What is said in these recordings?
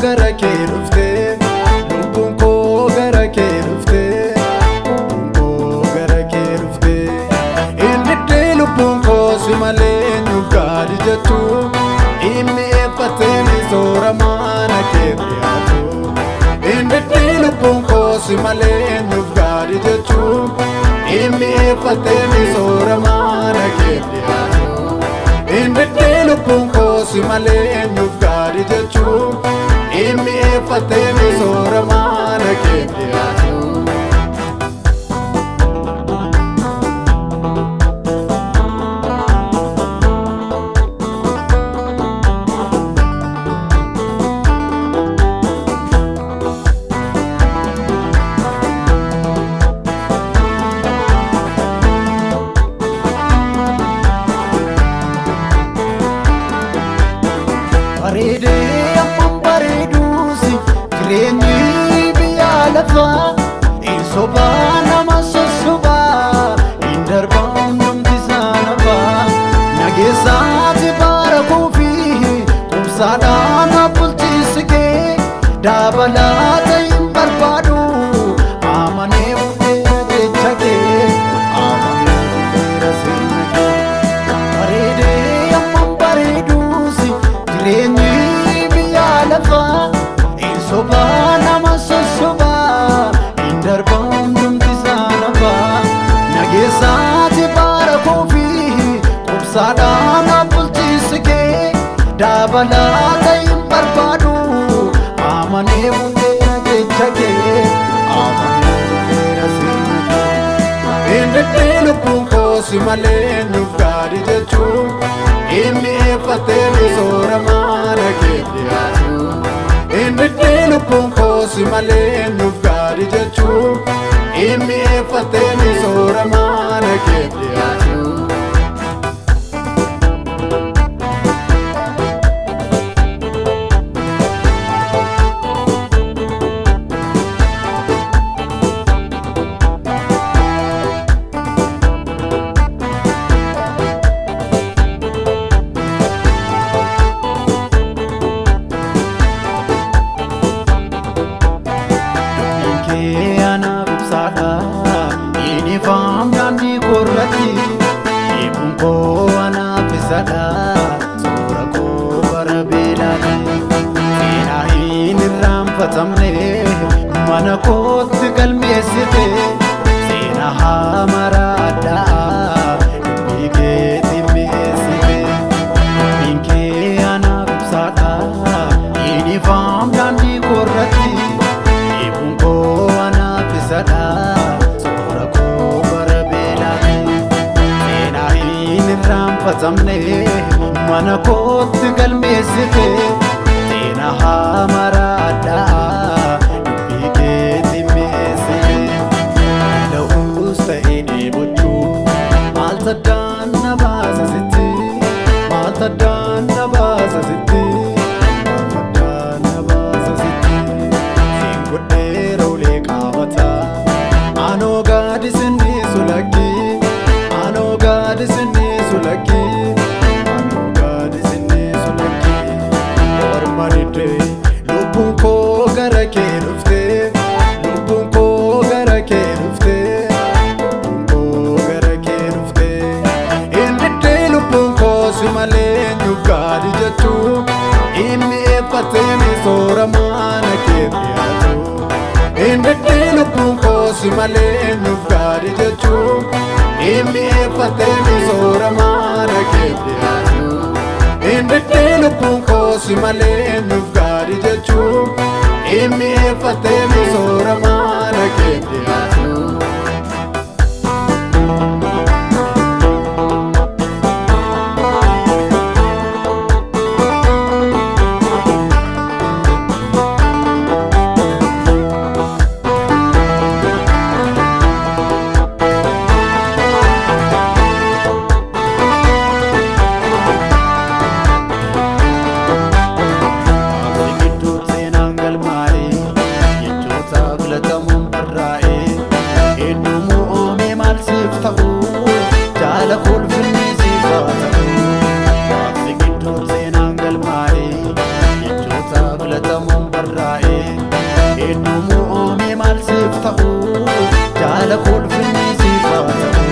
gara kee dhufte, lubbuun koo gara kee dhufte, lubbuun koo gara kee dhufte. Inni lubbuun koo si malee nu gaadi jettu, inni effatee soorama na kee dhiyaatu. Inni lubbuun koo si malee nu gaadi jettu, inni effatee soorama na kee dhiyaatu. Inni lubbuun koo si malee nu gaadi jettu, inni effatee soorama na kee dhiyaatu. Bareedee ammaan bareeduusi jireenyi biyya lafaa, hin sobaa nama sosobaa, hin darbaa hundumti isaa nafaa. Nageessaati bara kuufi qubsaadhaan bulchiinsi kee, dabalaata hin barbaadu amanee hundee jecha kee, amanee hundeera sirna kee. Bareedee ammaan bareeduusi jireenyi biyya lafaa, hin sobaa nama sosobaa, hin darbaa hundumti isaa nafaa. Nageessaati bara kuufi qubsaadhaan bulchiinsi kee, dabalaata hin barbaadu amanee hundeera jecha kee, amanee hundeera sirna kee. Inni lubbuun koo si malee nuuf gaadi jettu, inni effatee soorama na kee dhiyaatu. Inni lubbuun koo si malee nuuf gaadi jettu, inni effatee soorama na kee dhiyaatu. Uniform daandii korratti, eeguun koo anaaf isadha, suura koo bara beelaati. Seenaa hin irraanfatamne mana kootti galmeessite, seenaa hamara addaa dubbii keetti mi'eessite. Dubbiin kee anaaf ibsaadha, uniform daandii korratti, eeguun koo anaaf isadha. Mana kootti galmeessite, seenaa hamara addaa dubbii keetti mi'eessite. La'uus ta'ee dheebochuu maal saddaan na baasa sitti, maal saddaan na baasa sitti, maal saddaan na baasa sitti. Siin godheera ulee qabataa, anoo gaadi sinni sulakki, anoo gaadi sinni sulakki. Lubbuun koo gara kee dhufte, lubbuun koo gara kee dhufte, lubbuun koo gara kee dhufte. Inni lubbuun koo si malee nuuf gaadi jettu, inni effatee soorama na kee dhiyaatu. Inni lubbuun koo si malee nuuf gaadi jettu, inni effatee soorama na kee dhiyaatu. Inni lubbuun koo si malee nuuf gaadi jettu, inni effatee soorama na kee dhiyaatu. Jechoota filatamoo barraa'e hedduu uumee maal siif ta'u jaala kolfinni siif haa ta'u.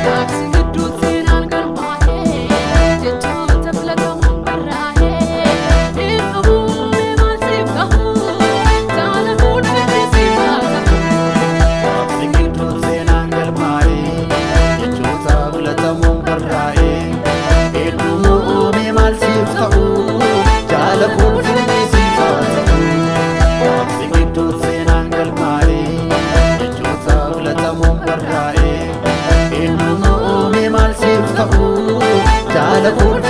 Taksi gidduutti seenaan galmaa'ee jechoota filatamuun barraa'ee hedduu uumee maal siif ta'u jaala kolfinni siif haa ta'u. Taksi gidduutti seenaan galmaa'ee jechoota filatamuun barraa'e hedduu uumee maal siif ta'u jaala kolfinni siif haa ta'u. Taksi gidduutti seenaan galmaa'ee jechoota filatamuun barraa'e hedduu uumee maal siif ta'u jaala kolfinni